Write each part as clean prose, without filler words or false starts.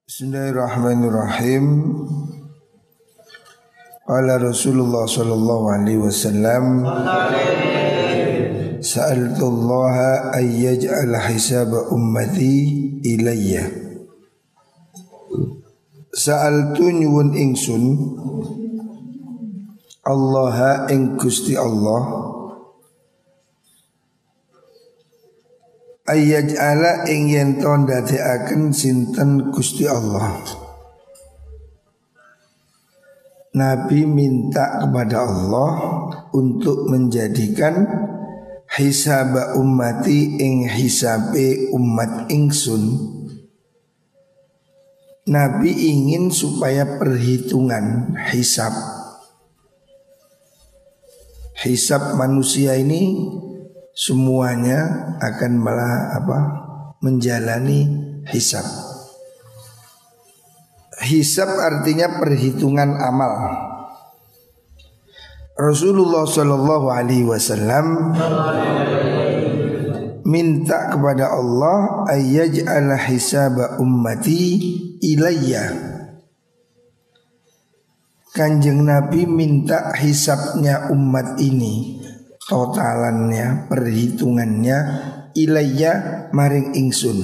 Bismillahirrahmanirrahim. Qala Rasulullah sallallahu alaihi wasallam, sa'altullaha ay yaj'al hisaba ummati ilayya. Sa'altu nyuwun ingsun Allaha ing Gusti Allah ayyaj'ala ing yen to ndadekaken sinten Gusti Allah. Nabi minta kepada Allah untuk menjadikan hisaba ummati ing hisabe umat ingsun. Nabi ingin supaya perhitungan hisab manusia ini semuanya akan menjalani hisab. Hisab artinya perhitungan amal. Rasulullah Shallallahu Alaihi Wasallam minta kepada Allah ayyaj'ala hisaba ummati ilayya. Kanjeng Nabi minta hisabnya umat ini, totalannya, perhitungannya ilayya maring ingsun.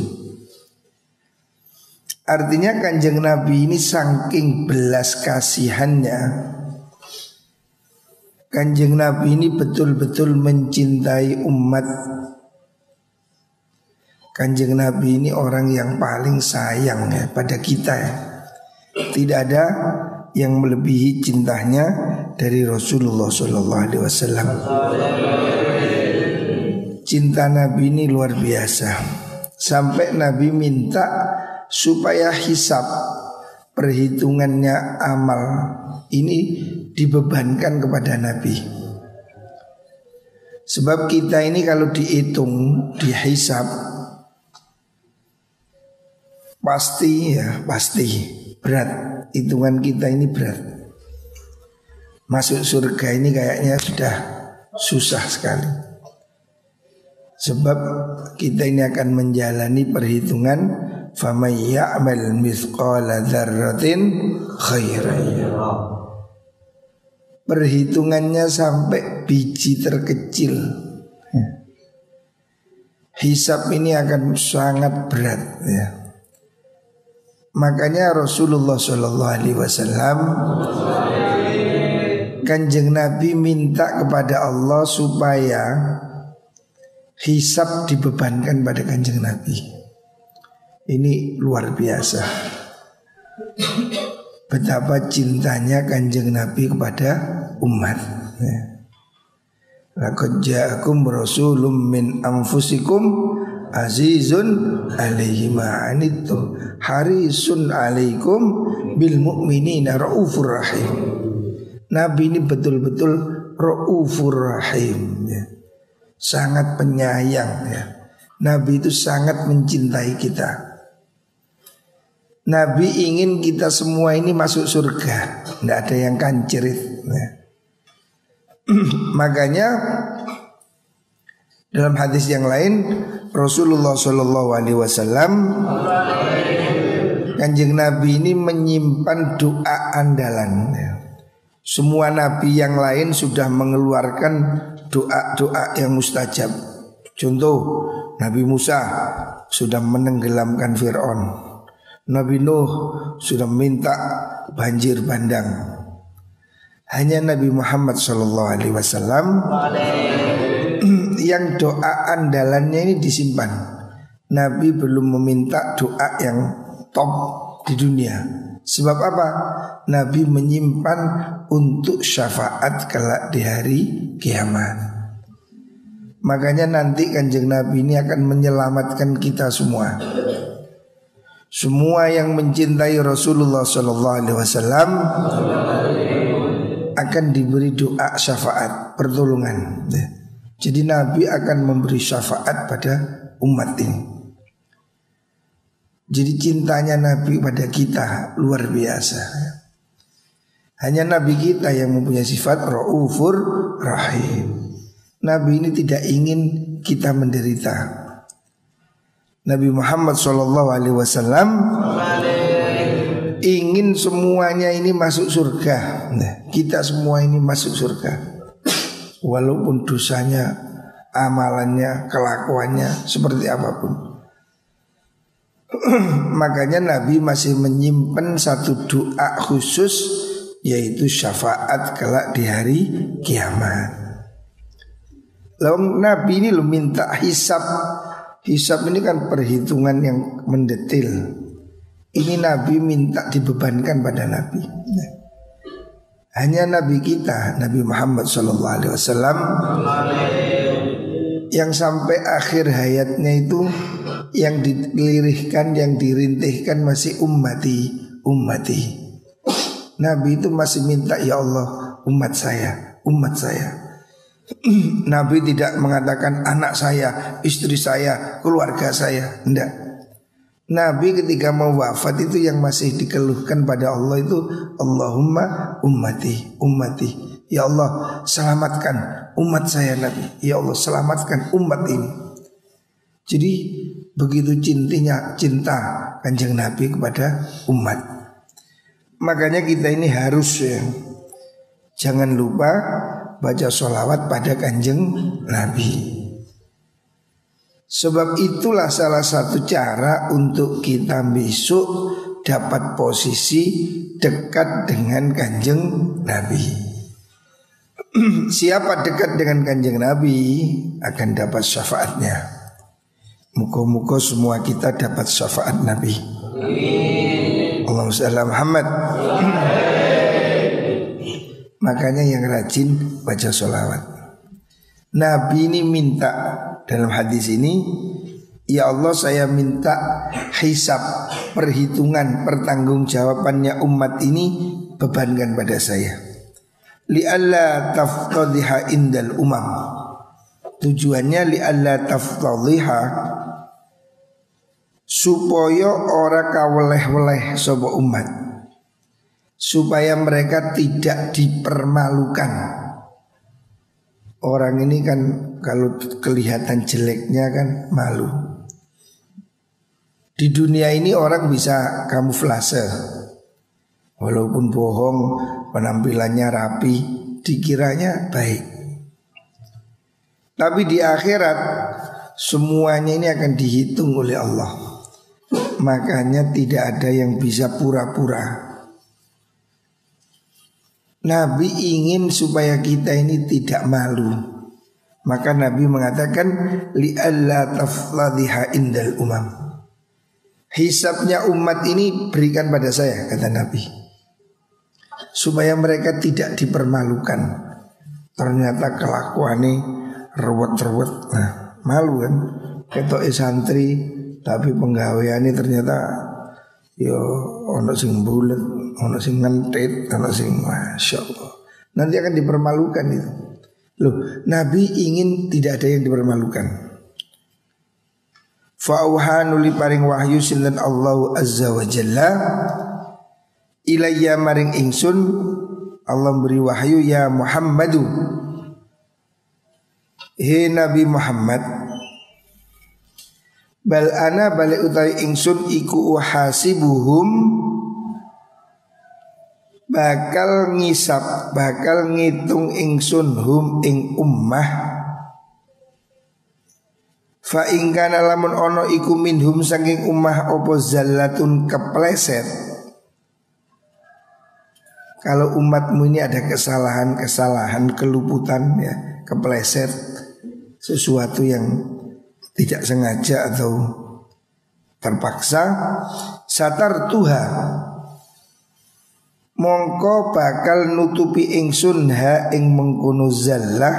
Artinya kanjeng Nabi ini saking belas kasihannya, kanjeng Nabi ini betul-betul mencintai umat. Kanjeng Nabi ini orang yang paling sayang ya pada kita ya. Tidak ada yang melebihi cintanya dari Rasulullah Sallallahu Alaihi Wasallam. Cinta Nabi ini luar biasa. Sampai Nabi minta supaya hisab perhitungannya amal ini dibebankan kepada Nabi. Sebab kita ini kalau dihitung, dihisab pasti berat. Hitungan kita ini berat. Masuk surga ini kayaknya sudah susah sekali. Sebab kita ini akan menjalani perhitungan faman ya'mal mithqala dzarratin khairan yarah. Perhitungannya sampai biji terkecil. Hisab ini akan sangat berat ya. Makanya Rasulullah Shallallahu Alaihi Wasallam, kanjeng Nabi minta kepada Allah supaya hisab dibebankan pada kanjeng Nabi. Ini luar biasa. Betapa cintanya kanjeng Nabi kepada umat. Laqad ja'akum rasulun min anfusikum azizun alaihi ma anittum harisun alaikum bil mu'minina raufur rahim. Nabi ini betul-betul raufur rahim ya. Sangat penyayang ya. Nabi itu sangat mencintai kita. Nabi ingin kita semua ini masuk surga. Tidak ada yang kancerit ya. Makanya dalam hadis yang lain Rasulullah Shallallahu Alaihi Wasallam, kanjeng Nabi ini menyimpan doa andalan. Semua nabi yang lain sudah mengeluarkan doa-doa yang mustajab. Contoh, Nabi Musa sudah menenggelamkan Fir'aun. Nabi Nuh sudah minta banjir bandang. Hanya Nabi Muhammad Shallallahu Alaihi Wasallam yang doa andalannya ini disimpan. Nabi belum meminta doa yang top di dunia. Sebab apa? Nabi menyimpan untuk syafaat kelak di hari kiamat. Makanya nanti kanjeng Nabi ini akan menyelamatkan kita semua. Semua yang mencintai Rasulullah Sallallahu Alaihi Wasallam akan diberi doa syafaat pertolongan. Jadi Nabi akan memberi syafaat pada umat ini. Jadi cintanya Nabi pada kita luar biasa. Hanya Nabi kita yang mempunyai sifat raufur rahim. Nabi ini tidak ingin kita menderita. Nabi Muhammad SAW ingin semuanya ini masuk surga. Kita semua ini masuk surga, walaupun dosanya, amalannya, kelakuannya seperti apapun. Makanya Nabi masih menyimpan satu doa khusus, yaitu syafaat kelak di hari kiamat. Lalu Nabi ini lo minta hisab. Hisab ini kan perhitungan yang mendetil. Ini Nabi minta dibebankan pada Nabi. Hanya Nabi kita, Nabi Muhammad SAW, yang sampai akhir hayatnya itu yang dilirihkan, yang dirintihkan masih ummati, ummati. Nabi itu masih minta, ya Allah, umat saya, umat saya. Nabi tidak mengatakan anak saya, istri saya, keluarga saya. Tidak. Nabi ketika mau wafat itu yang masih dikeluhkan pada Allah itu, Allahumma ummati, ummati. Ya Allah, selamatkan umat saya Nabi. Ya Allah, selamatkan umat ini. Jadi begitu cinta Kanjeng Nabi kepada umat. Makanya kita ini harus jangan lupa baca sholawat pada Kanjeng Nabi. Sebab itulah salah satu cara untuk kita besok dapat posisi dekat dengan Kanjeng Nabi. Siapa dekat dengan Kanjeng Nabi akan dapat syafaatnya. Muka-muka semua kita dapat syafaat Nabi. Allahumma shalli ala Muhammad. Makanya yang rajin baca sholawat. Nabi ini minta dalam hadis ini, ya Allah, saya minta hisab, perhitungan, pertanggungjawabannya umat ini bebankan pada saya. Li'alla taftadhiha indal umam. Tujuannya li'alla taftadhiha, supaya ora kaweleh-weleh sapa umat, supaya mereka tidak dipermalukan. Orang ini kan kalau kelihatan jeleknya kan malu. Di dunia ini orang bisa kamuflase, walaupun bohong, penampilannya rapi, dikiranya baik. Tapi di akhirat semuanya ini akan dihitung oleh Allah. Makanya tidak ada yang bisa pura-pura. Nabi ingin supaya kita ini tidak malu. Maka Nabi mengatakan li'alla tafladhiha indal umam. Hisabnya umat ini berikan pada saya, kata Nabi, supaya mereka tidak dipermalukan. Ternyata kelakuannya ruwet-ruwet. Nah, malu kan. Ketok santri tapi penggaweannya ternyata yo ono sing bulet, ono sing ngentit, ono sing masya Allah. Nanti akan dipermalukan itu. Loh, Nabi ingin tidak ada yang dipermalukan. Fa'auhanu li paring wahyu sinten Allah azza wa jalla ilayya maring ingsun. Allah beri wahyu, ya Muhammadu, he Nabi Muhammad, bal ana balik utawi ingsun iku uhasibuhum, bakal ngisap, bakal ngitung ingsun hum ing ummah. Fa ingkana lamun ono iku minhum saking ummah opo zallatun kepleset. Kalau umatmu ini ada kesalahan, keluputan ya, kepleset, sesuatu yang tidak sengaja atau terpaksa, satar tuha, mongko bakal nutupi ingsun ha ing mengkono zallah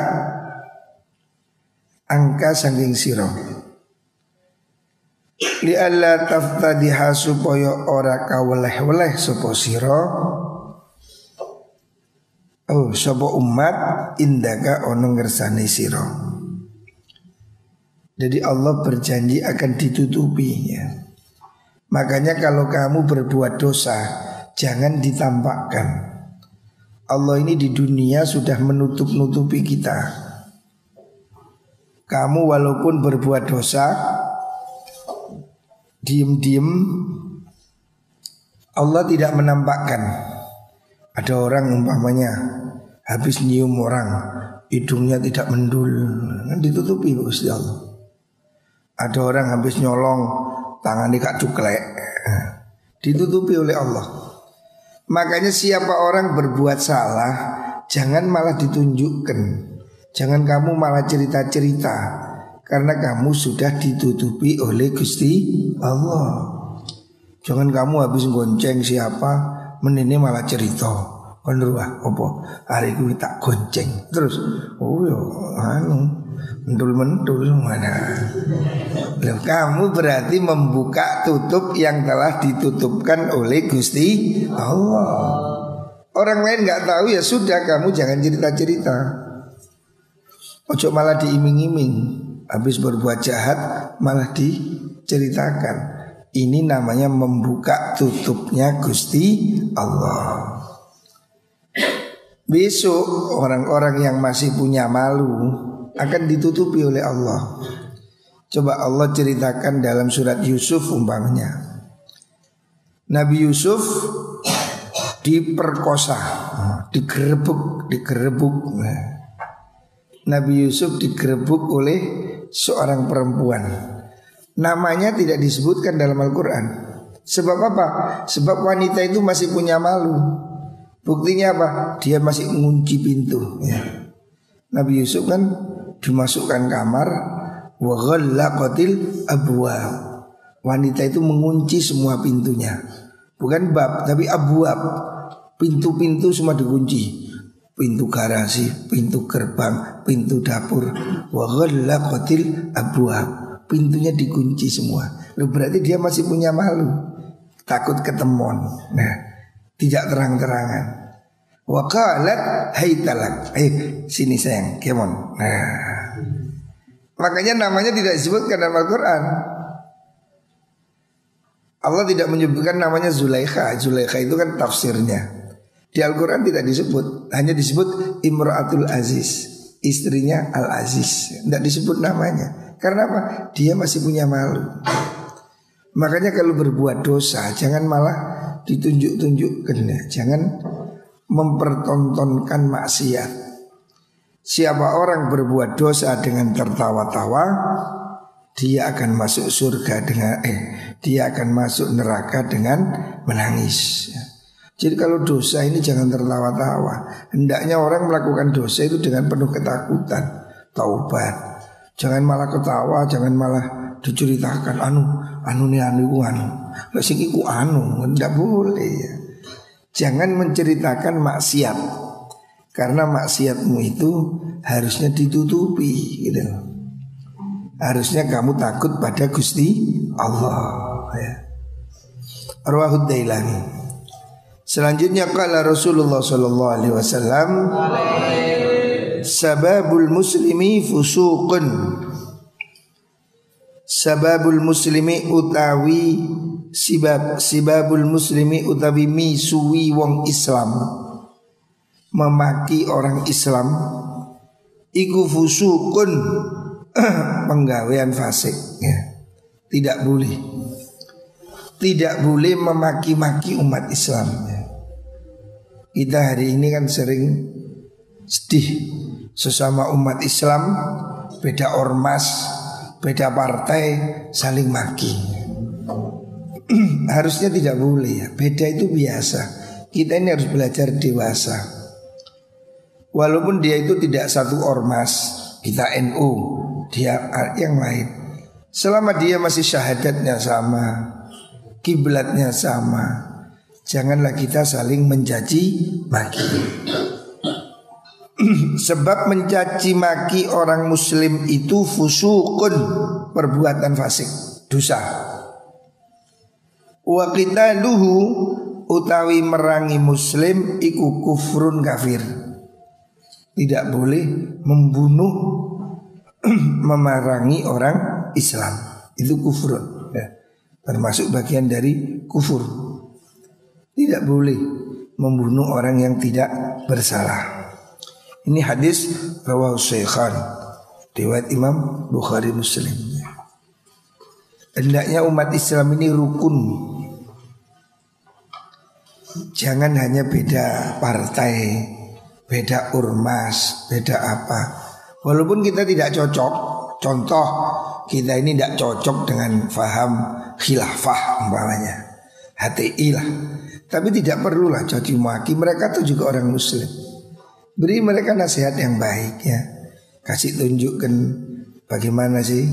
angka saking sira. Li alla taftadiha, supaya ora kaweleh-weleh sapa sira, oh sapa umat, indaka ono ngersane sira. Jadi Allah berjanji akan ditutupi ya. Makanya kalau kamu berbuat dosa jangan ditampakkan. Allah ini di dunia sudah menutup-nutupi kita. Kamu walaupun berbuat dosa, diem-diem, Allah tidak menampakkan. Ada orang umpamanya habis nyium orang, hidungnya tidak mendul, kan ditutupi Gusti Allah. Ada orang habis nyolong, tangannya kak cuklek, ditutupi oleh Allah. Makanya siapa orang berbuat salah, jangan malah ditunjukkan. Jangan kamu malah cerita-cerita, karena kamu sudah ditutupi oleh Gusti Allah. Jangan kamu habis gonceng siapa, menini malah cerita. Kan ruah opo hari ku tak gonceng. Terus oh yo mentul mana. Loh, kamu berarti membuka tutup yang telah ditutupkan oleh Gusti Allah. Orang lain nggak tahu ya sudah, kamu jangan cerita-cerita. Ojo malah diiming-iming, habis berbuat jahat malah diceritakan. Ini namanya membuka tutupnya Gusti Allah. Besok orang-orang yang masih punya malu akan ditutupi oleh Allah. Coba Allah ceritakan dalam surat Yusuf umpamanya. Nabi Yusuf diperkosa, digerebek. Nabi Yusuf digerebek oleh seorang perempuan. Namanya tidak disebutkan dalam Al-Quran. Sebab apa? Sebab wanita itu masih punya malu. Buktinya apa? Dia masih mengunci pintu ya. Nabi Yusuf kan dimasukkan kamar, wa ghallaqatil abwab. Wanita itu mengunci semua pintunya. Bukan bab, tapi abwab. Pintu-pintu semua dikunci. Pintu garasi, pintu gerbang, pintu dapur. Wa ghallaqatil abwab. Pintunya dikunci semua. Loh, berarti dia masih punya malu, takut ketemuan. Nah, tidak terang-terangan. Wa qalat haytalak. Ayo sini sayang, kemon. Nah, makanya namanya tidak disebutkan dalam Al-Quran. Allah tidak menyebutkan namanya Zulaikha. Zulaikha itu kan tafsirnya. Di Al-Quran tidak disebut, hanya disebut Imra'atul Aziz, istrinya Al-Aziz. Tidak disebut namanya. Karena apa? Dia masih punya malu. Makanya kalau berbuat dosa jangan malah ditunjuk-tunjukkan ya. Jangan mempertontonkan maksiat. Siapa orang berbuat dosa dengan tertawa-tawa, dia akan masuk surga dengan dia akan masuk neraka dengan menangis. Jadi kalau dosa ini jangan tertawa-tawa. Hendaknya orang melakukan dosa itu dengan penuh ketakutan, taubat. Jangan malah ketawa, jangan malah diceritakan anu sing iku enggak boleh ya. Jangan menceritakan maksiat, karena maksiatmu itu harusnya ditutupi gitu. Harusnya kamu takut pada Gusti Allah ya. Arwahud Dailani. Selanjutnya qala Rasulullah sallallahu alaihi wasallam, sababul muslimi fusuqun. Sababul muslimi utawi sibabul muslimi utawi misuwi wong Islam, memaki orang Islam, iku fusuqun, penggawean fasik ya. Tidak boleh memaki-maki umat Islam ya. Kita hari ini kan sering sedih, sesama umat Islam, beda ormas, beda partai, saling maki. Harusnya tidak boleh ya. Beda itu biasa. Kita ini harus belajar dewasa. Walaupun dia itu tidak satu ormas, kita NU, dia yang lain. Selama dia masih syahadatnya sama, kiblatnya sama, janganlah kita saling mencaci maki. Sebab mencaci maki orang muslim itu fusukun, perbuatan fasik, dosa. Wa qitaluhu, utawi merangi muslim iku kufrun kafir. Tidak boleh membunuh memerangi orang Islam, itu kufrun ya. Termasuk bagian dari kufur. Tidak boleh membunuh orang yang tidak bersalah. Ini hadis rawahu Syaikhan, riwayat Imam Bukhari Muslim. Hendaknya umat Islam ini rukun. Jangan hanya beda partai, beda ormas, beda apa. Walaupun kita tidak cocok. Contoh, kita ini tidak cocok dengan faham khilafah umpamanya, HTI lah. Tapi tidak perlulah caci maki, mereka tuh juga orang muslim. Beri mereka nasihat yang baik ya. Kasih tunjukkan bagaimana sih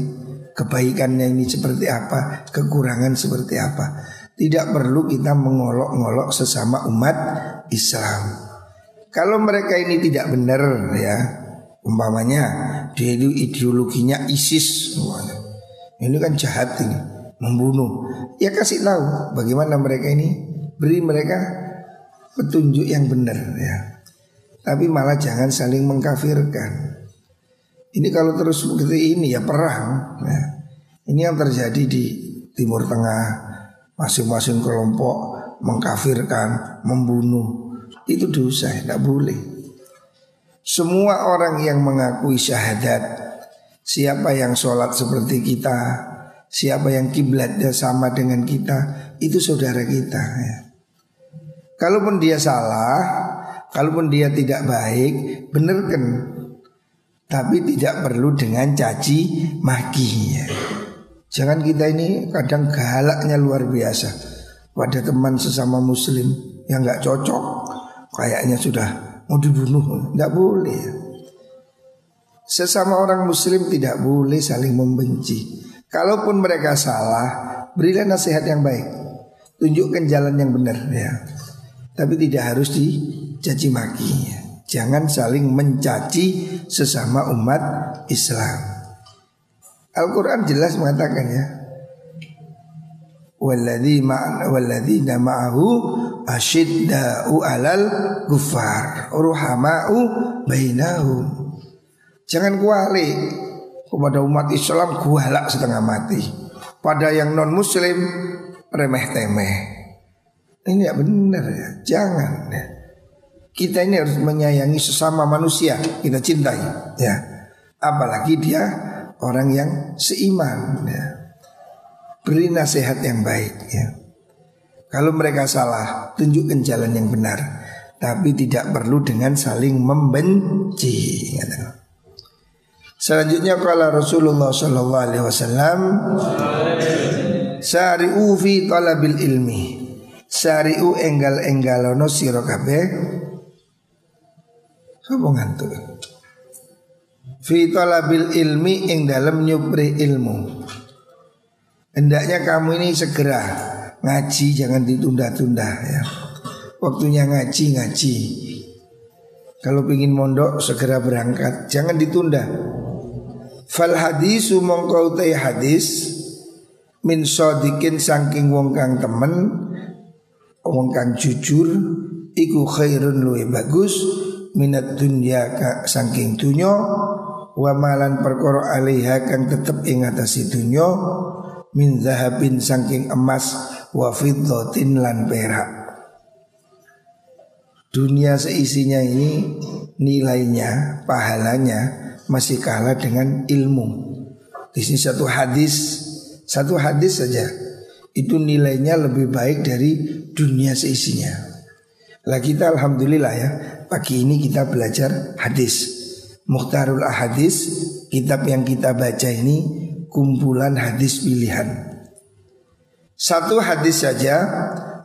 kebaikannya ini seperti apa, kekurangan seperti apa. Tidak perlu kita mengolok-ngolok sesama umat Islam. Kalau mereka ini tidak benar ya, umpamanya dia itu ideologinya ISIS, ini kan jahat ini, membunuh. Ya kasih tahu bagaimana mereka ini, beri mereka petunjuk yang benar ya. Tapi malah jangan saling mengkafirkan. Ini kalau terus seperti ini ya perang ya. Ini yang terjadi di Timur Tengah. Masing-masing kelompok mengkafirkan, membunuh. Itu dosa, tidak boleh. Semua orang yang mengakui syahadat, siapa yang sholat seperti kita, siapa yang kiblatnya sama dengan kita, itu saudara kita ya. Kalaupun dia salah, kalaupun dia tidak baik, benarkan. Tapi tidak perlu dengan caci maki ya. Jangan kita ini kadang galaknya luar biasa pada teman sesama muslim yang gak cocok, kayaknya sudah mau dibunuh. Tidak boleh ya. Sesama orang muslim tidak boleh saling membenci. Kalaupun mereka salah, berilah nasihat yang baik, tunjukkan jalan yang benar ya. Tapi tidak harus dicaci maki ya. Jangan saling mencaci sesama umat Islam. Al-Quran jelas mengatakan ya, walladzina ma'ahu asyidda'u 'alal kuffar ruhama'u bainahum. Jangan kuali kepada umat Islam galak setengah mati, pada yang non muslim remeh temeh. Ini tidak benar ya. Jangan ya. Kita ini harus menyayangi sesama manusia, kita cintai ya. Apalagi dia orang yang seiman ya. Beri nasihat yang baik ya. Kalau mereka salah, tunjukkan jalan yang benar, tapi tidak perlu dengan saling membenci ya. Selanjutnya kala Rasulullah sallallahu alaihi wasallam, sari'u fi talabil ilmi. Sari'u enggal-enggalono sira kabeh. Sapa ngantuk? Fi talabil ilmi ing dalem nyupri ilmu. Hendaknya kamu ini segera ngaji, jangan ditunda-tunda ya. Waktunya ngaji. Kalau ingin mondok segera berangkat, jangan ditunda. Fal hadisu mongko utai hadis min sadikin saking wong kang temen, wong kang jujur, iku khairun luwe bagus minat dunya saking dunya, wa malan perkara alaiha kang tetep ing atase dunya, min zahabin saking emas, wa fiddatin lan perak. Dunia seisinya ini nilainya, pahalanya masih kalah dengan ilmu. Di sini satu hadis saja itu nilainya lebih baik dari dunia seisinya. Lah kita alhamdulillah ya, pagi ini kita belajar hadis. Mukhtarul Ahadis, kitab yang kita baca ini kumpulan hadis pilihan. Satu hadis saja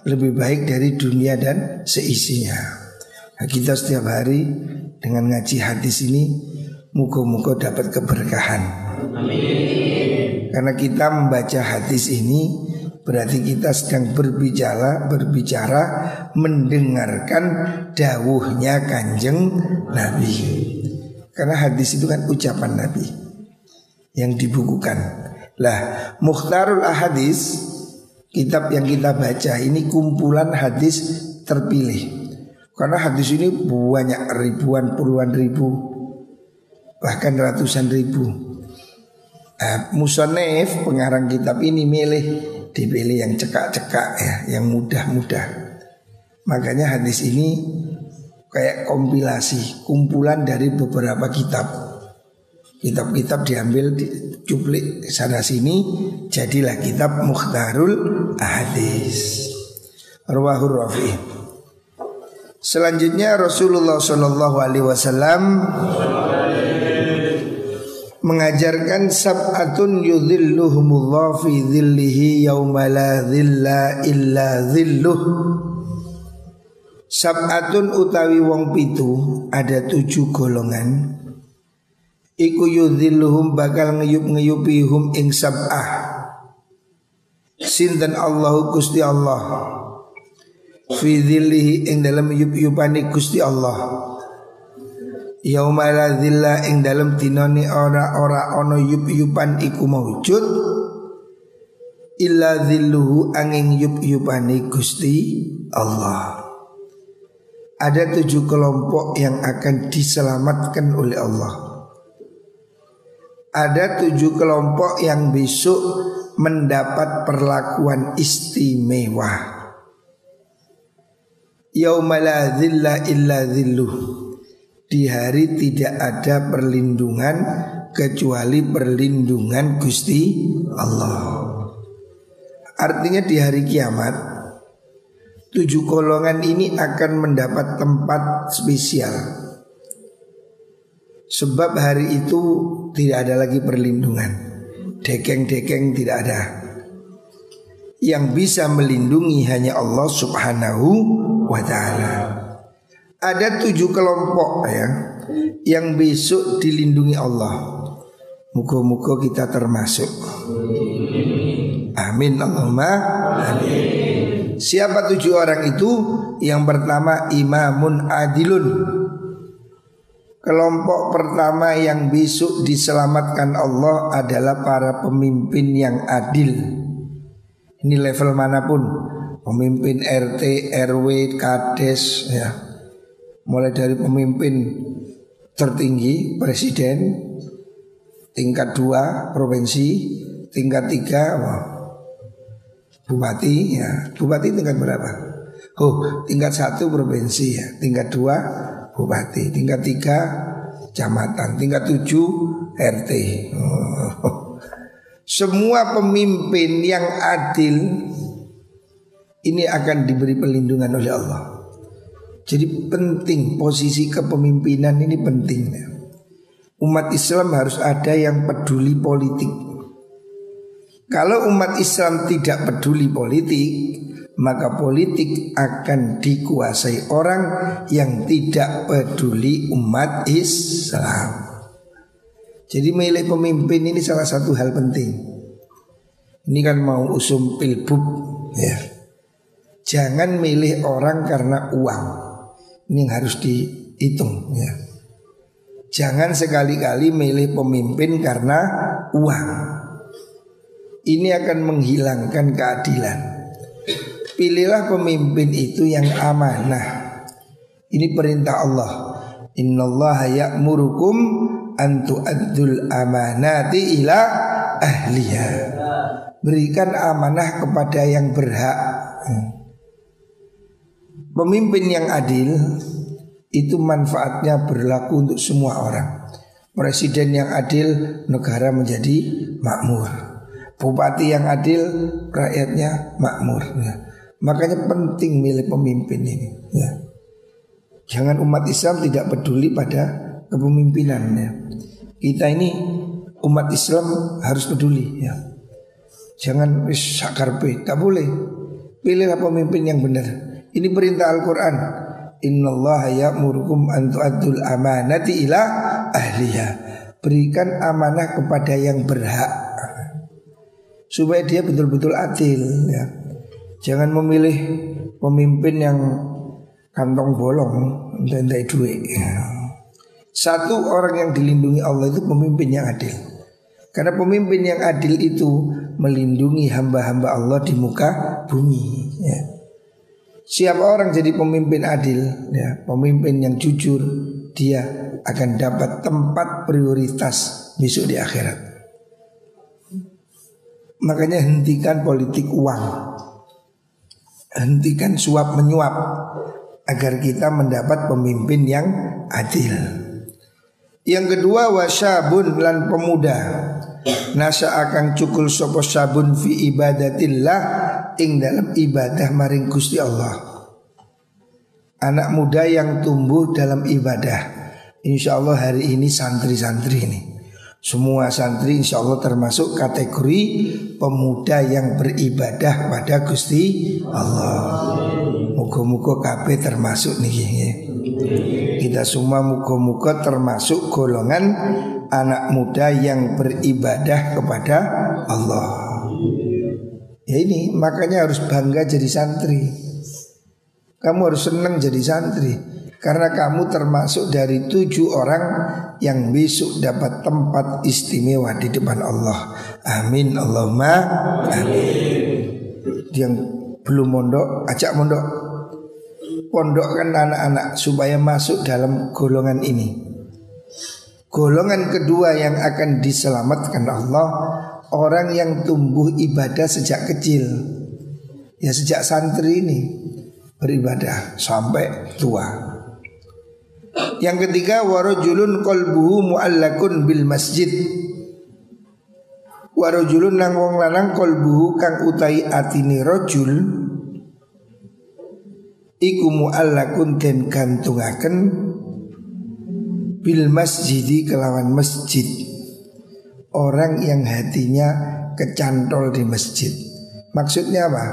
lebih baik dari dunia dan seisinya. Nah, kita setiap hari dengan ngaji hadis ini muka-muka dapat keberkahan. Amin. Karena kita membaca hadis ini berarti kita sedang berbicara mendengarkan dawuhnya Kanjeng Nabi. Karena hadis itu kan ucapan Nabi yang dibukukan. Lah, Mukhtarul Ahadis, kitab yang kita baca ini kumpulan hadis terpilih. Karena hadis ini banyak, ribuan, puluhan ribu, bahkan ratusan ribu. Musannif pengarang kitab ini dipilih yang cekak-cekak ya, yang mudah-mudah. Makanya hadis ini kayak kompilasi, kumpulan dari beberapa kitab. Kitab-kitab diambil, dicuplik sana sini, jadilah kitab Mukhtarul Ahadis. Rawahur Rafi'. Selanjutnya Rasulullah Shallallahu Alaihi Wasallam mengajarkan sab'atun yudhilluhumullah fi dhillihi yauma la dhilla illa dhilluh. Sab'atun utawi wong pitu, ada 7 golongan. Iku yudhilluhum bakal ngeyup-ngeyupihum ing sab'ah. Sinten Allahu Gusti Allah fi dhillihi ing dalam yup-yupani Gusti Allah. Yauma la dhilla ing dalam dinane ora ana yup-yupan iku maujud illa dhilluhu angin yup-yupani Gusti Allah. Ada 7 kelompok yang akan diselamatkan oleh Allah. Ada 7 kelompok yang besok mendapat perlakuan istimewa. Yauma la dhilla illa dhilluh. Di hari tidak ada perlindungan kecuali perlindungan Gusti Allah. Artinya di hari kiamat 7 golongan ini akan mendapat tempat spesial. Sebab hari itu tidak ada lagi perlindungan. Dekeng-dekeng tidak ada. Yang bisa melindungi hanya Allah Subhanahu wa ta'ala. Ada 7 kelompok ya yang besok dilindungi Allah. Muka-muka kita termasuk. Amin Allahumma amin. Siapa 7 orang itu? Yang pertama imamun adilun. Kelompok pertama yang besok diselamatkan Allah adalah para pemimpin yang adil. Ini level manapun, pemimpin RT, RW, Kades ya. Mulai dari pemimpin tertinggi, presiden, tingkat 2 provinsi, tingkat 3 bupati ya. Bupati tingkat berapa? Tingkat 1 provinsi ya, tingkat 2 bupati, tingkat 3 kecamatan, tingkat 7 RT. Semua pemimpin yang adil ini akan diberi perlindungan oleh Allah. Jadi penting, posisi kepemimpinan ini penting. Umat Islam harus ada yang peduli politik. Kalau umat Islam tidak peduli politik, maka politik akan dikuasai orang yang tidak peduli umat Islam. Jadi milih pemimpin ini salah satu hal penting. Ini kan mau usum pilbub ya. Jangan milih orang karena uang. Ini yang harus dihitung ya. Jangan sekali-kali milih pemimpin karena uang. Ini akan menghilangkan keadilan. Pilihlah pemimpin itu yang amanah. Ini perintah Allah. Innallaha ya'murukum an tu'addul amanati ila ahliha. Berikan amanah kepada yang berhak. Pemimpin yang adil itu manfaatnya berlaku untuk semua orang. Presiden yang adil, negara menjadi makmur. Bupati yang adil, rakyatnya makmur ya. Makanya penting milih pemimpin ini ya. Jangan umat Islam tidak peduli pada kepemimpinannya. Kita ini umat Islam harus peduli ya. Jangan sakarpe, tak boleh. Pilihlah pemimpin yang benar. Ini perintah Al-Quran. Innallaha ya'murukum an tu'addul amanati ila ahliha. Berikan amanah kepada yang berhak, supaya dia betul-betul adil ya. Jangan memilih pemimpin yang kantong bolong dan tidak duit ya. Satu orang yang dilindungi Allah itu pemimpin yang adil. Karena pemimpin yang adil itu melindungi hamba-hamba Allah di muka bumi ya. Siapa orang jadi pemimpin adil ya, pemimpin yang jujur, dia akan dapat tempat prioritas besok di akhirat. Makanya hentikan politik uang, hentikan suap menyuap, agar kita mendapat pemimpin yang adil. Yang kedua, wasyabun lan pemuda nasa akan cukul sopo sabun fi ibadatillah ing dalam ibadah maring Gusti Allah. anak muda yang tumbuh dalam ibadah. Insya Allah hari ini santri-santri ini, semua santri insya Allah termasuk kategori pemuda yang beribadah pada Gusti Allah. Muga-muga kabeh termasuk nih ya. Kita semua muga-muga termasuk golongan anak muda yang beribadah kepada Allah. Ya ini makanya harus bangga jadi santri. Kamu harus senang jadi santri, karena kamu termasuk dari 7 orang yang besok dapat tempat istimewa di depan Allah. Amin Allahumma amin. Yang belum mondok, ajak mondok. Pondokkan anak-anak supaya masuk dalam golongan ini. Golongan kedua yang akan diselamatkan Allah, orang yang tumbuh ibadah sejak kecil. Ya sejak santri ini beribadah sampai tua. Yang ketiga, warajulun qalbuhu muallakun bil masjid. Warajulun nang wong lanang qalbuhu kang utai atine rajul iku muallakun den gantungaken bil masjidi kelawan masjid. Orang yang hatinya kecantol di masjid. Maksudnya apa?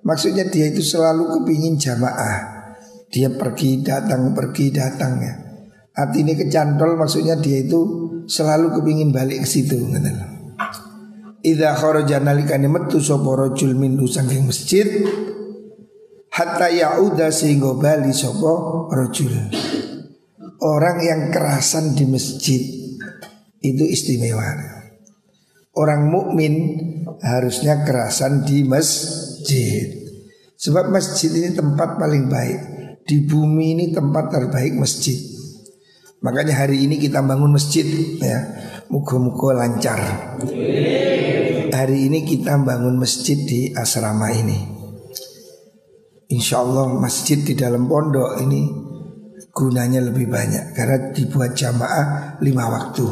Maksudnya dia itu selalu kepingin jamaah. Dia pergi datang ya. Hati ini kecantol, maksudnya dia itu selalu kepingin balik ke situ. Idza kharaja nalikane metu sapa rajul minhu saking masjid hatta yauda sehingga bali sapa rajul. Orang yang kerasan di masjid itu istimewa. Orang mukmin harusnya kerasan di masjid. Sebab masjid ini tempat paling baik. Di bumi ini tempat terbaik masjid. Makanya hari ini kita bangun masjid ya. Muga-muga lancar. Hari ini kita bangun masjid di asrama ini. Insya Allah masjid di dalam pondok ini gunanya lebih banyak, karena dibuat jamaah 5 waktu.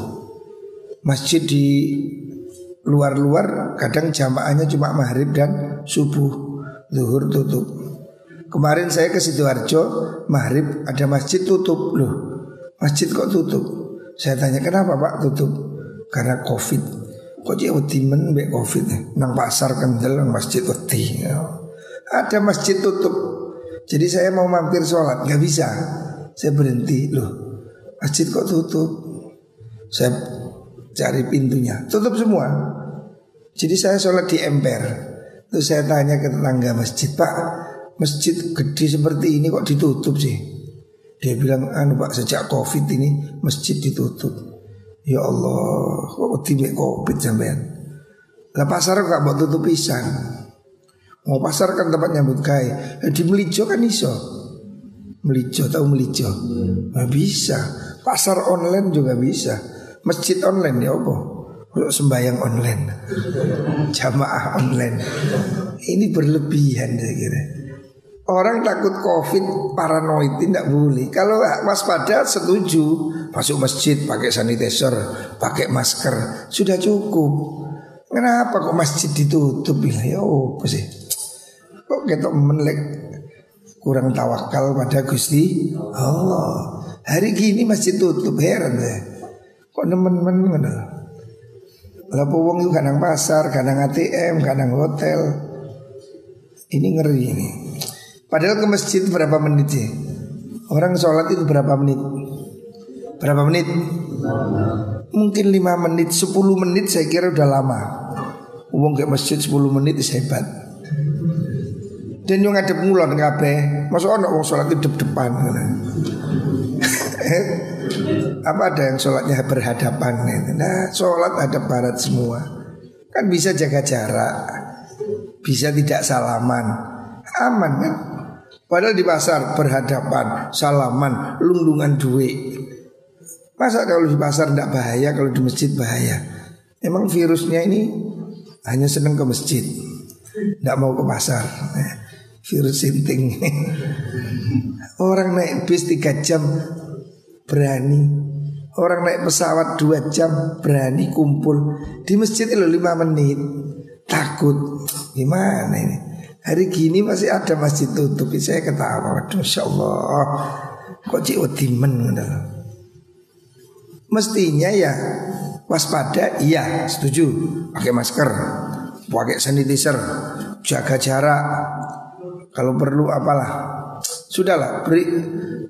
Masjid di luar-luar kadang jamaahnya cuma maghrib dan subuh, zuhur tutup. Kemarin saya ke Sidoarjo, maghrib ada masjid tutup. Loh, masjid kok tutup? Saya tanya kenapa Pak tutup? Karena Covid. Kok dia wedi men mbek Covid? Nang pasar kendel nang masjid wedi. Ada masjid tutup. Jadi saya mau mampir sholat nggak bisa. Saya berhenti. Loh, masjid kok tutup? Saya cari pintunya, tutup semua. Jadi saya sholat di emper. Terus saya tanya ke tetangga masjid, Pak, masjid gede seperti ini kok ditutup sih? Dia bilang, Pak, sejak Covid ini masjid ditutup. Ya Allah, kok tiba Covid sampean? Lah pasar kok mau tutup pisan? Mau pasar kan tempat nyambut gawe. Di Melijo kan iso. Melijo, tahu Melijo? Nah, bisa. Pasar online juga bisa. Masjid online ya apa? Sembayang online, jamaah online. Ini berlebihan saya kira. Orang takut Covid, paranoid, tidak boleh. Kalau waspada setuju, masuk masjid pakai sanitizer, pakai masker, sudah cukup. Kenapa kok masjid ditutup? Ya apa sih? Kok kita menelek, kurang tawakal pada Gusti Allah. Hari gini masjid tutup, heran deh. Kok nemen-nemen ngono. Lah wong itu kadang pasar, kadang ATM, kadang hotel. Ini ngeri ini. Padahal ke masjid berapa menit sih? Orang sholat itu berapa menit? Berapa menit? Mungkin 5 menit, 10 menit saya kira udah lama. Wong ke masjid 10 menit hebat. Dan yang ngadep ngulon kabeh. Masa ono wong sholat itu depan. Apa ada yang sholatnya berhadapan? Nah, sholat hadap barat semua. Kan bisa jaga jarak, bisa tidak salaman, aman kan? Padahal di pasar berhadapan, salaman, lundungan duit. Masa kalau di pasar tidak bahaya, kalau di masjid bahaya? Emang virusnya ini hanya senang ke masjid, tidak mau ke pasar. Virus sinting. Orang naik bis 3 jam berani, orang naik pesawat 2 jam berani kumpul. Di masjid itu 5 menit takut. Gimana ini? Hari gini masih ada masjid tutup. Saya ketawa, waduh Masya Allah, kok cik wedimen. Mestinya ya waspada, iya setuju. Pakai masker, pakai sanitizer, jaga jarak. Kalau perlu apalah, sudahlah beri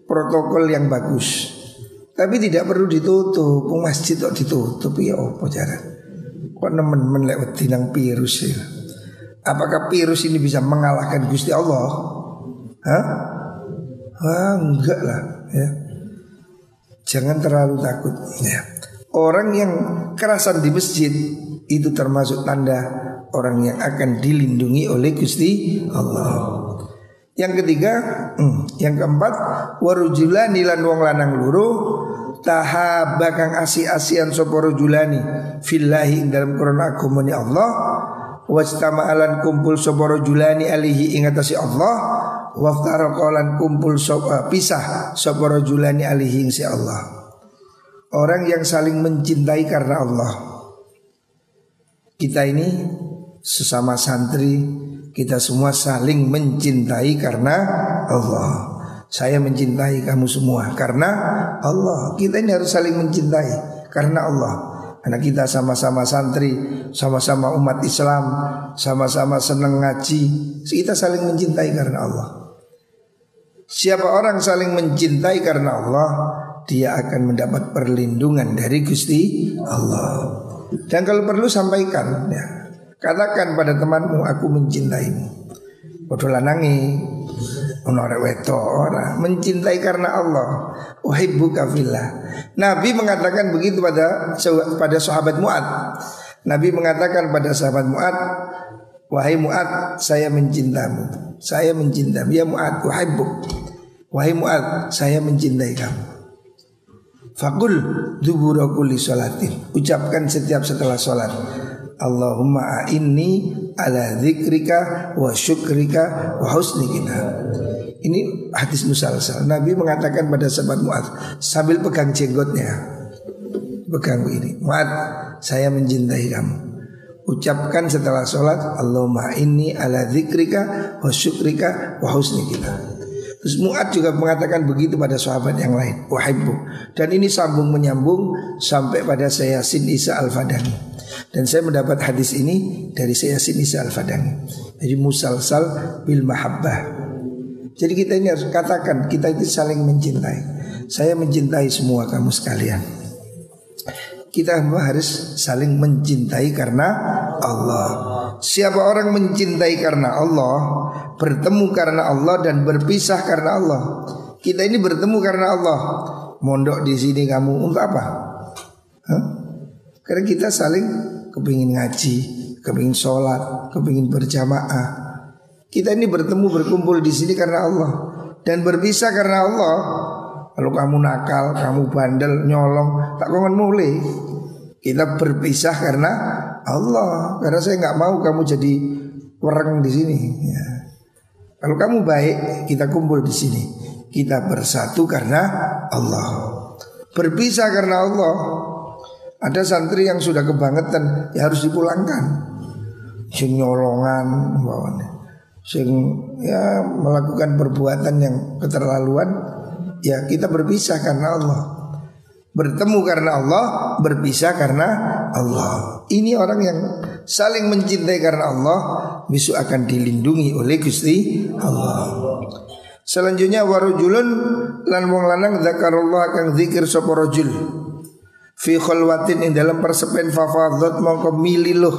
protokol yang bagus. Tapi tidak perlu ditutup. Masjid kok ditutup ya apa cara? Kok nemen-nemen lewat dinang virus ya? Apakah virus ini bisa mengalahkan Gusti Allah? Hah? Enggak lah ya. Jangan terlalu takut ya. Orang yang kerasan di masjid itu termasuk tanda orang yang akan dilindungi oleh Gusti Allah. Yang ketiga, yang keempat, warujulani lan wong lanang loro tahaba kang asi-asian sapa rajulani fillahi ing dalam krana agamane Allah. Wastama'alan kumpul sapa rajulani alihi ing atase Allah, waftaraqalan kumpul pisah sapa rajulani alihi ing si Allah. Orang yang saling mencintai karena Allah. Kita ini sesama santri, kita semua saling mencintai karena Allah. Saya mencintai kamu semua karena Allah. Kita ini harus saling mencintai karena Allah. Karena kita sama-sama santri, sama-sama umat Islam, sama-sama senang ngaji. Kita saling mencintai karena Allah. Siapa orang saling mencintai karena Allah, dia akan mendapat perlindungan dari Gusti Allah. Dan kalau perlu sampaikan ya, katakan pada temanmu, aku mencintaimu. Padha lanangi ono arek wedok ora mencintai karena Allah. Uhibbuka fillah. Nabi mengatakan begitu pada sahabat Mu'ad. Nabi mengatakan pada sahabat Mu'ad, wahai Mu'ad, saya mencintamu. Saya mencintamu ya Mu'ad, uhibbuk. Wahai Mu'ad, saya mencintai kamu. Faqul dubura kulli sholatin. Ucapkan setiap setelah sholat, Allahumma a'inni ala dzikrika wa syukrika wa husni qina. Ini hadis musalsal. Nabi mengatakan pada sahabat Mu'ad sambil pegang jenggotnya, pegang ini, Mu'ad, saya mencintai kamu. Ucapkan setelah sholat, Allahumma inni ala dzikrika wa syukrika wa husni qina. Terus Mu'ad juga mengatakan begitu pada sahabat yang lain, uhibbu. Dan ini sambung menyambung sampai pada Sayyasin Isa Al-Fadani. Dan saya mendapat hadis ini dari Sayyasin Isa Al-Fadani. Jadi musalsal bil mahabbah. Jadi kita ini harus katakan, kita itu saling mencintai. Saya mencintai semua kamu sekalian. Kita harus saling mencintai karena Allah. Siapa orang mencintai karena Allah, bertemu karena Allah dan berpisah karena Allah. Kita ini bertemu karena Allah. Mondok di sini kamu untuk apa? Karena kita saling kepingin ngaji, kepingin sholat, kepingin berjamaah. Kita ini bertemu berkumpul di sini karena Allah dan berpisah karena Allah. Kalau kamu nakal, kamu bandel, nyolong, tak kongen mulai. Kita berpisah karena Allah. Karena saya nggak mau kamu jadi wereng di sini. Ya. Kalau kamu baik, kita kumpul di sini. Kita bersatu karena Allah. Berpisah karena Allah. Ada santri yang sudah kebangetan, ya harus dipulangkan. Sing nyolongan, sing ya melakukan perbuatan yang keterlaluan, ya kita berpisah karena Allah. Bertemu karena Allah, berpisah karena Allah. Ini orang yang saling mencintai karena Allah, besok akan dilindungi oleh Gusti Allah. Selanjutnya warujulun lan wong lanang zakarullah kang zikir sapa rajul fi khalwatin ing dalam persepen fafadhat mongko mililuh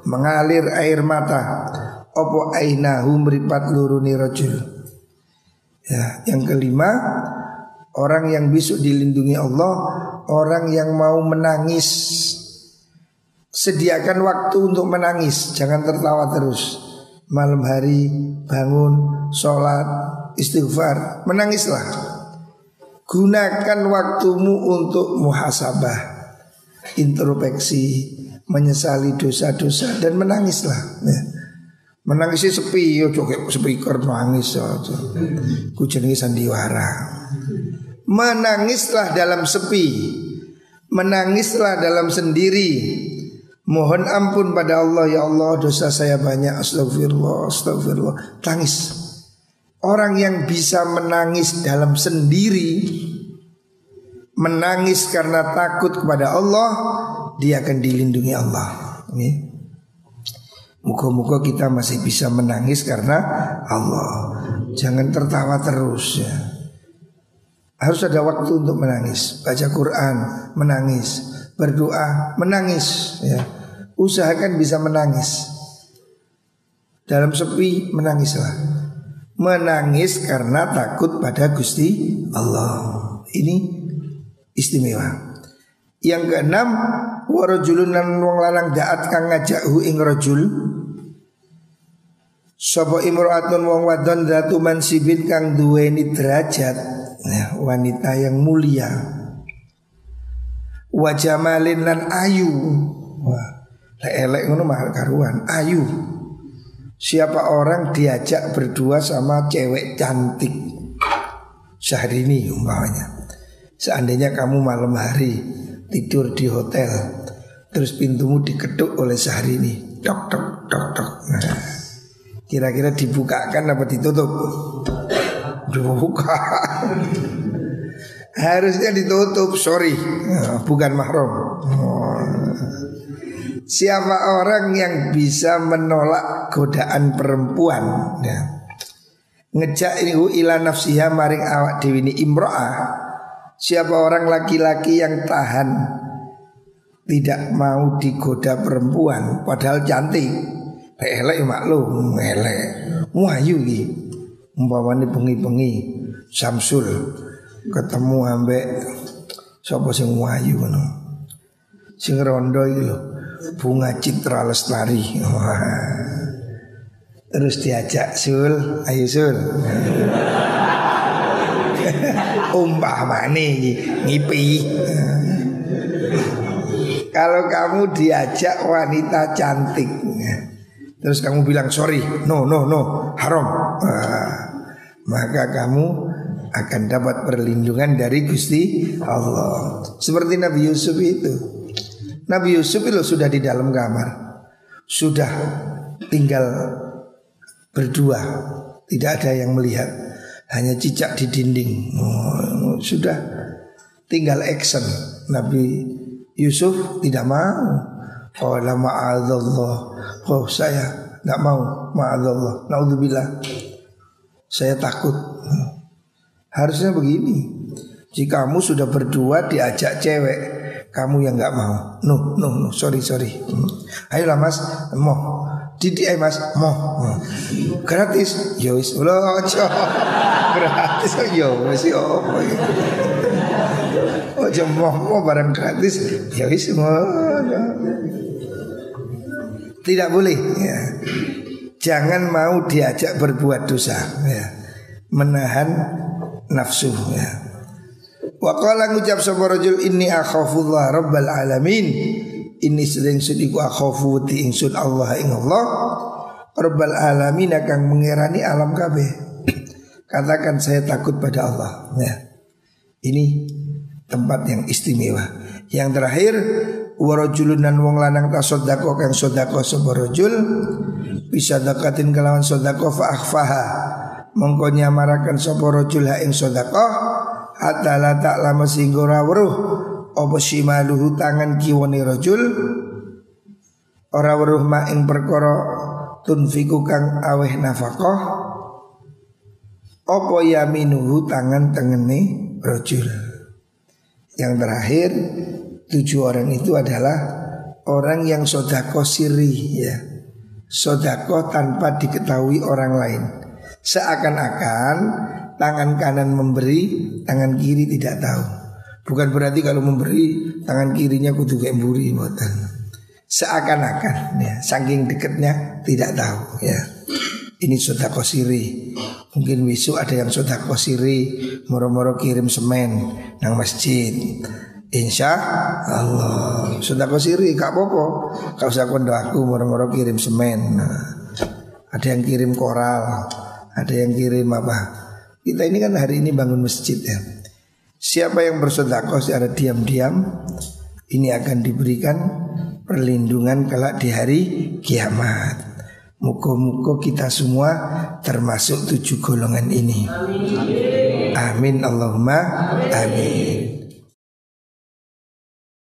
mengalir air mata opo ainahu mripat luruni rajul. Ya, yang kelima, orang yang besok dilindungi Allah, orang yang mau menangis. Sediakan waktu untuk menangis, jangan tertawa terus. Malam hari bangun, sholat, istighfar, menangislah. Gunakan waktumu untuk muhasabah, introspeksi, menyesali dosa-dosa dan menangislah. Ya. Menangisnya sepi, yo kayak speaker nangis aja. Ku jenenge sandiwara. Menangislah dalam sepi, menangislah dalam sendiri, Mohon ampun pada Allah, ya Allah dosa saya banyak, astagfirullah, astagfirullah. Tangis. Orang yang bisa menangis dalam sendiri, menangis karena takut kepada Allah, dia akan dilindungi Allah. Muka-muka kita masih bisa menangis karena Allah. Jangan tertawa terus ya. Harus ada waktu untuk menangis. Baca Quran, menangis. Berdoa, menangis ya. Usahakan bisa menangis. Dalam sepi, menangislah. Menangis karena takut pada Gusti Allah. Ini istimewa. Yang keenam, warajulun lan wong lanang da'at kang ngajakhu ing rajul. Sapa imro'atun wong wadon datu mansibin kang duweni derajat ya, wanita yang mulia. Wa jamalin lan ayu. Wah, elek ngono mahal karuan, ayu. Siapa orang diajak berdua sama cewek cantik Syahrini umpamanya. Seandainya kamu malam hari tidur di hotel, terus pintumu diketuk oleh Syahrini, tok tok tok tok. Nah, kira-kira dibukakan apa ditutup? Dibuka. Harusnya ditutup, sorry, bukan mahram. Siapa orang yang bisa menolak godaan perempuan ya. Ngejak ihu ila nafsiha maring awak dewi ni imro'ah. Siapa orang laki-laki yang tahan tidak mau digoda perempuan padahal cantik, elek maklum, elek wahyu iki. Umpamane bengi-bengi Samsul ketemu ambek sapa sing wahyu ngono. Sing rondo iki lho, Bunga Citra Lestari. Wah. Terus diajak, Sul, ayo Sul. Umpamane ngipi. Kalau kamu diajak wanita cantik, terus kamu bilang sorry, no, haram, maka kamu akan dapat perlindungan dari Gusti Allah. Seperti Nabi Yusuf itu. Nabi Yusuf itu sudah di dalam kamar, sudah tinggal berdua, tidak ada yang melihat, hanya cicak di dinding. Sudah tinggal action. Nabi Yusuf tidak mau. Oh lama ma'adzallah. Oh saya tidak mau, ma'adzallah, naudzubillah, saya takut. Harusnya begini. Jika kamu sudah berdua diajak cewek, kamu yang nggak mau, no, sorry. Ayolah mas, mau Didi mas, mau gratis, yowis, loh, gratis, yowis, ojo mau barang gratis, yowis, tidak boleh, ya. Jangan mau diajak berbuat dosa, ya. Menahan nafsu, ya. Wa qala ngucap sapa rajul inni akhafullah rabbal alamin. Ini sedang sudiku akhafu ti ingsun Allah ing Allah rabbal alamin kang mengerani alam kabeh. Katakan saya takut pada Allah. Ya. Ini tempat yang istimewa. Yang terakhir wa rajulun nan wong lanang tasaddaqo kang sedekah sapa rajul bisa dakatin kelawan sedekah fa akhfaha. Mongko nyamaraken sapa rajul ha ing sedekah hatta la ta'lama singgora weruh apa shimaluhu tangan kiwane rajul ora weruh ma ing perkara tunfiku kang aweh nafkah apa yaminuhu tangan tengene rajul. Yang terakhir 7 orang itu adalah orang yang sedekah sirri ya. Sedekah tanpa diketahui orang lain. Seakan-akan tangan kanan memberi, tangan kiri tidak tahu. Bukan berarti kalau memberi tangan kirinya kudu kayak mburi, bukan. Seakan-akan ya, saking dekatnya tidak tahu ya. Ini sedekah siri. Mungkin besok ada yang sedekah siri, moro-moro kirim semen nang masjid. Insya Allah sedekah siri gak apa-apa. Gak usah kondo aku moro-moro kirim semen. Ada yang kirim koral, ada yang kirim apa. Kita ini kan hari ini bangun masjid ya. Siapa yang bersedekah secara diam-diam, ini akan diberikan perlindungan kelak di hari kiamat. Muka-muka kita semua termasuk 7 golongan ini. Amin Allahumma amin.